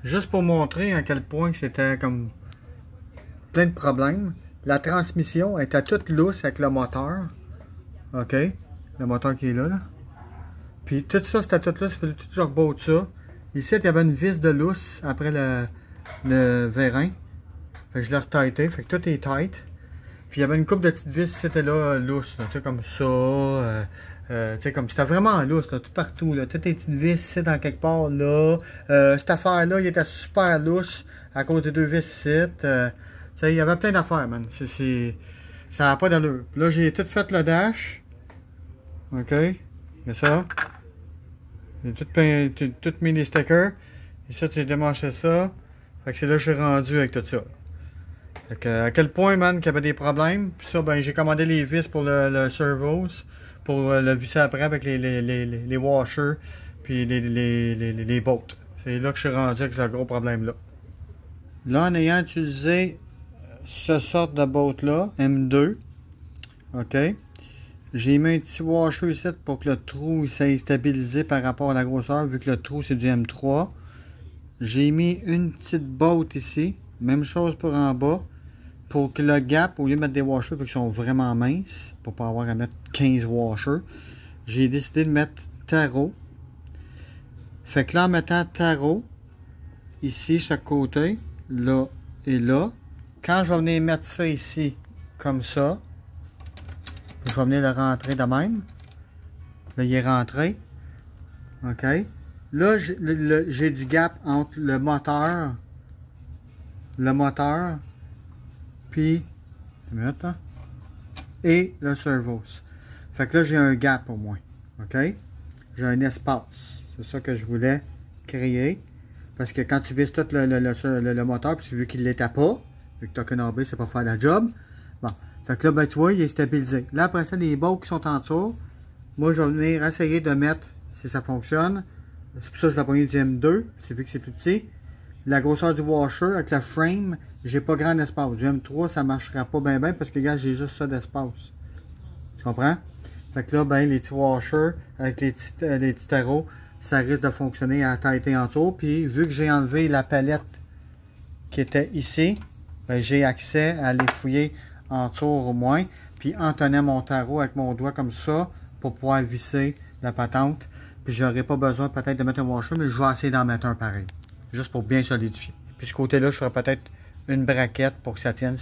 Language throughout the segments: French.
juste pour montrer à quel point c'était comme plein de problèmes. La transmission était toute lousse avec le moteur. OK? Le moteur qui est là, là. Puis tout ça, c'était tout lousse. Il fallait tout que je rebotte ça. Ici, il y avait une vis de lousse après le vérin. Fait que je l'ai retighté. Fait que tout est tight. Puis il y avait une couple de petites vis, c'était là, lousse, tu sais, comme ça, tu sais, comme, c'était vraiment lousse, là, tout partout, là, toutes les petites vis, c'est dans quelque part, là, cette affaire-là, il était super lousse, à cause des deux vis, tu sais, il y avait plein d'affaires, man, ça n'a pas d'allure. Puis là, j'ai tout fait le dash, ok, c'est ça, j'ai tout mis les stickers, et ça, j'ai démanché ça, fait que c'est là que je suis rendu avec tout ça. Fait que, à quel point, man, qu'il y avait des problèmes. Puis ça, ben, j'ai commandé les vis pour le servos, pour le visser après avec les washers, puis les bolts. C'est là que je suis rendu avec ce gros problème-là. Là, en ayant utilisé ce sort de bolt-là, M2, ok, j'ai mis un petit washer ici pour que le trou s'est stabilisé par rapport à la grosseur, vu que le trou c'est du M3. J'ai mis une petite botte ici, même chose pour en bas. Pour que le gap, au lieu de mettre des washers, vu qu'ils sont vraiment minces, pour pas avoir à mettre 15 washers, j'ai décidé de mettre tarot. Fait que là, en mettant tarot, ici, chaque côté, là et là, quand je vais venir mettre ça ici, comme ça, je vais venir le rentrer de même. Là, il est rentré. OK. Là, j'ai du gap entre le moteur, puis et le servos. Fait que là, j'ai un gap au moins. OK? J'ai un espace. C'est ça que je voulais créer. Parce que quand tu vises tout le moteur, puis tu veux qu'il ne l'était pas, vu que tu as qu'un AB, c'est pas faire la job. Bon. Fait que là, ben, tu vois, il est stabilisé. Là, après ça, les bolts qui sont en dessous, moi, je vais venir essayer de mettre, si ça fonctionne. C'est pour ça que je l'ai pogné du M2, c'est vu que c'est plus petit. La grosseur du washer avec le frame, j'ai pas grand espace. Du M3, ça marchera pas bien parce que regarde, j'ai juste ça d'espace. Tu comprends? Fait que là, ben, les petits washers avec les petits tarots, ça risque de fonctionner à tailler en dessous. Puis vu que j'ai enlevé la palette qui était ici, ben, j'ai accès à les fouiller en dessous au moins. Puis en tenant mon tarot avec mon doigt comme ça pour pouvoir visser la patente. Puis j'aurais pas besoin peut-être de mettre un washer, mais je vais essayer d'en mettre un pareil. Juste pour bien solidifier. Puis ce côté-là, je ferai peut-être une braquette pour que ça tienne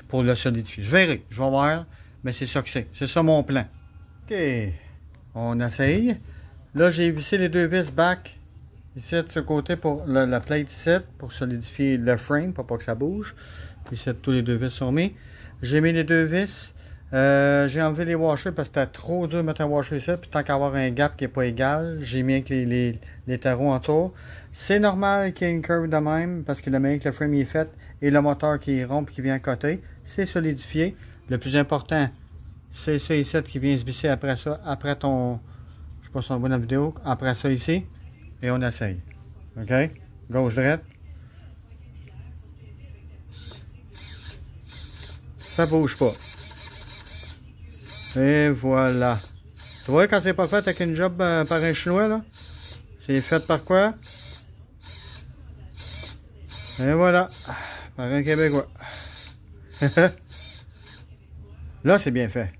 pour le solidifier. Je verrai, je vais voir, mais c'est ça que c'est. C'est ça mon plan. OK, on essaye. Là, j'ai vissé les deux vis back ici de ce côté pour la plate ici pour solidifier le frame pour pas que ça bouge. Ici, tous les deux vis sont mis. J'ai mis les deux vis. J'ai enlevé les washers parce que c'était trop dur de mettre un washer ici. Puis tant qu'avoir un gap qui n'est pas égal, j'ai mis avec les tarots en tour. C'est normal qu'il y ait une curve de même parce que le manière que le frame est fait et le moteur qui est rond et qui vient à côté, c'est solidifié. Le plus important, c'est ça ici qui vient se visser après ça, après ton, je sais pas si on voit dans la vidéo, après ça ici, et on essaye. OK? Gauche, droite. Ça bouge pas. Et voilà. Tu vois quand c'est pas fait avec une job par un chinois là? C'est fait par quoi? Et voilà. Par un Québécois. Là, c'est bien fait.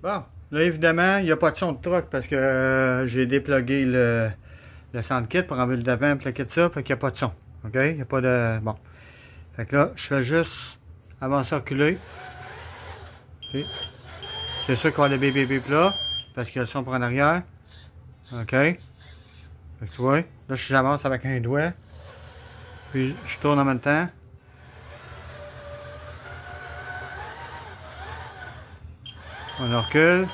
Bon. Là, évidemment, il n'y a pas de son de truck parce que j'ai déplugué le sound kit pour enlever le devant et le kit ça. Fait qu'il n'y a pas de son. OK? Il n'y a pas de... Bon. Fait que là, je fais juste avancer reculer. Okay. C'est sûr qu'il va y avoir le bip bip là. Parce qu'il y a le son pour en arrière. OK? Fait que tu vois, là, j'avance avec un doigt. Puis, je tourne en même temps. On recule.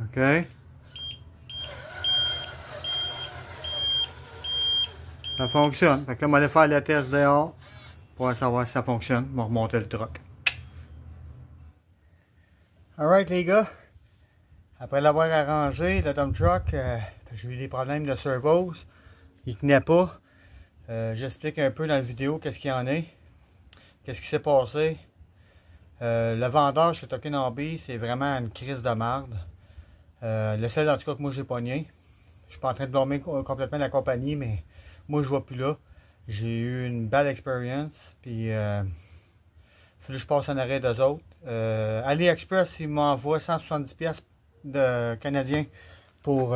OK. Ça fonctionne. Fait que là, on va aller faire le test dehors pour savoir si ça fonctionne. On va remonter le truck. Alright les gars. Après l'avoir arrangé, le dump truck, j'ai eu des problèmes de servos. Il tenait pas. J'explique un peu dans la vidéo qu'est-ce qu'il y en est. Qu'est-ce qui s'est passé. Le vendeur chez Tokenabee, c'est vraiment une crise de marde. Le seul en tout cas que moi j'ai pogné. Je suis pas en train de blâmer complètement la compagnie, mais moi je vois plus là. J'ai eu une belle expérience. Puis il faut que je passe en arrêt d'eux autres. AliExpress, il m'envoie 170$ de canadiens pour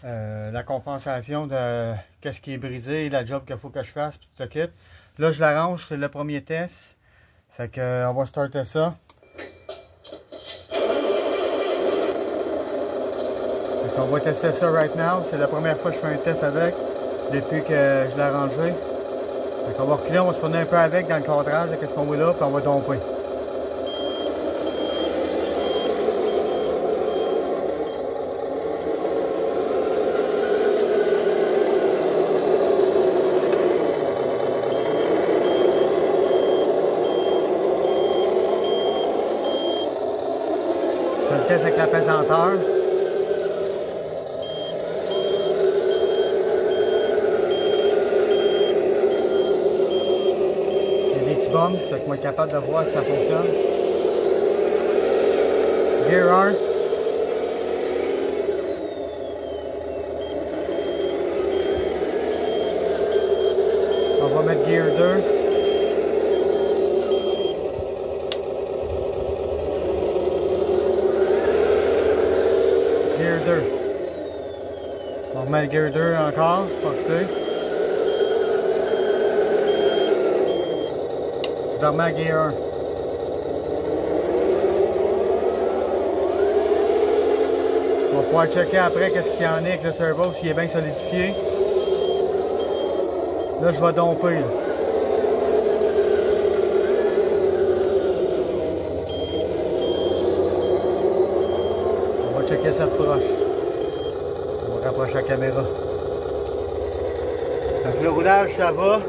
la compensation de qu'est-ce qui est brisé, la job qu'il faut que je fasse, puis tout le kit. Là, je l'arrange, c'est le premier test. Fait que on va starter ça. Fait qu'on va tester ça right now. C'est la première fois que je fais un test avec, depuis que je l'ai arrangé. Fait qu'on va reculer, on va se promener un peu avec dans le cadrage de qu'est-ce qu'on voit là, puis on va domper. Je fais le test avec la pesanteur. Bumps, fait que moi être capable de voir si ça fonctionne. Gear 1. On va mettre Gear 2. Gear 2. On remet le Gear 2 encore, porté. Dormant Gear 1. On va pouvoir checker après qu'est-ce qu'il y en a avec le servo, s'il est bien solidifié. Là, je vais domper. Là. On va checker ça de proche. On va rapprocher la caméra. Donc le roulage, ça va.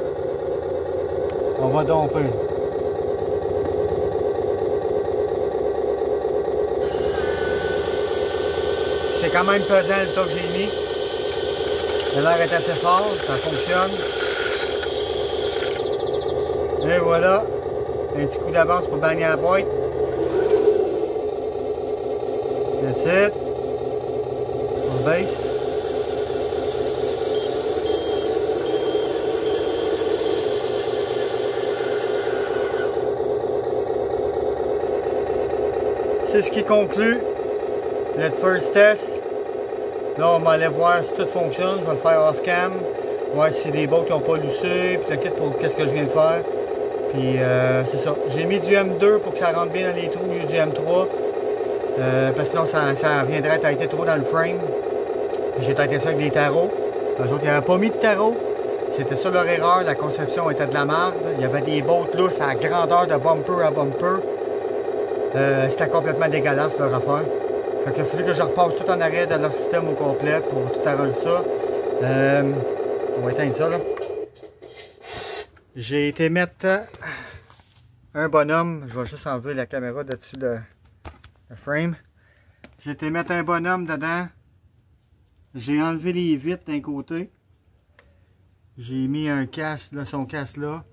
On va domper. C'est quand même pesant le tas que j'ai mis. L'air est assez fort, ça fonctionne. Et voilà, un petit coup d'avance pour bagner la boîte. That's it. On baisse. C'est ce qui conclut notre first test. Là, on va aller voir si tout fonctionne. Je vais le faire off-cam. Voir si les bolts n'ont pas loussé. Puis le kit pour qu'est-ce que je viens de faire. Puis c'est ça. J'ai mis du M2 pour que ça rentre bien dans les trous au lieu du M3. Parce que sinon, ça viendrait tailler trop dans le frame. J'ai taillé ça avec des tarots. Les autres, ils n'avaient pas mis de tarot. C'était ça leur erreur. La conception était de la merde. Il y avait des bolts lousses à grandeur de bumper à bumper. C'était complètement dégueulasse leur affaire. Fait qu'il a fallu que je repasse tout en arrêt de leur système au complet pour tout arranger ça. On va éteindre ça là. J'ai été mettre un bonhomme. Je vais juste enlever la caméra de dessus le frame. J'ai été mettre un bonhomme dedans. J'ai enlevé les vitres d'un côté. J'ai mis un casque, là, son casque là.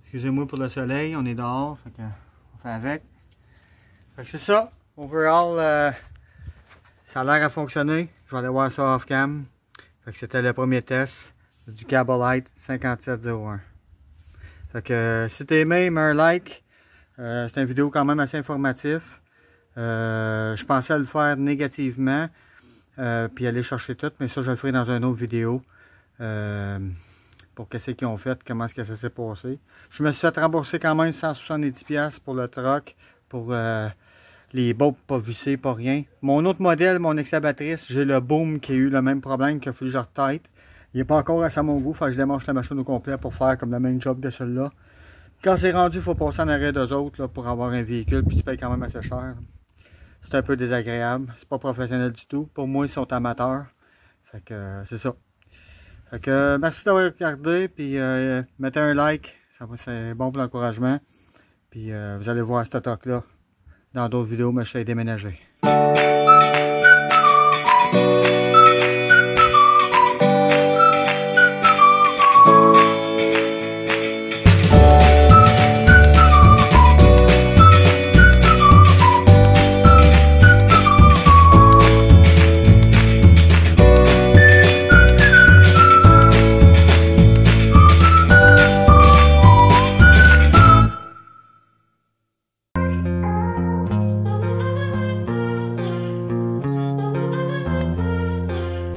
Excusez-moi pour le soleil, on est dehors. Fait que on fait avec. Fait que c'est ça. Overall, ça a l'air à fonctionner. Je vais aller voir ça off cam. Fait que c'était le premier test du Cabolite 5701. Fait que si t'as aimé, mets un like. C'est une vidéo quand même assez informatif. Je pensais le faire négativement. Puis aller chercher tout. Mais ça, je le ferai dans une autre vidéo. Pour qu'est-ce qu'ils ont fait, comment est-ce que ça s'est passé. Je me suis fait rembourser quand même 170$ pour le truck. Pour les bolts pas vissés, pas rien. Mon autre modèle, mon excavatrice, j'ai le boom qui a eu le même problème qu'il a fallu que je retape. Il n'est pas encore à mon goût, faut que je démanche la machine au complet pour faire comme le même job de celui-là. Quand c'est rendu, il faut passer en arrêt d'eux autres là, pour avoir un véhicule, puis tu payes quand même assez cher. C'est un peu désagréable, c'est pas professionnel du tout. Pour moi, ils sont amateurs. Fait que c'est ça. Fait que merci d'avoir regardé, puis mettez un like, c'est bon pour l'encouragement. Puis vous allez voir ce stock-là dans d'autres vidéos, mais je suis déménager.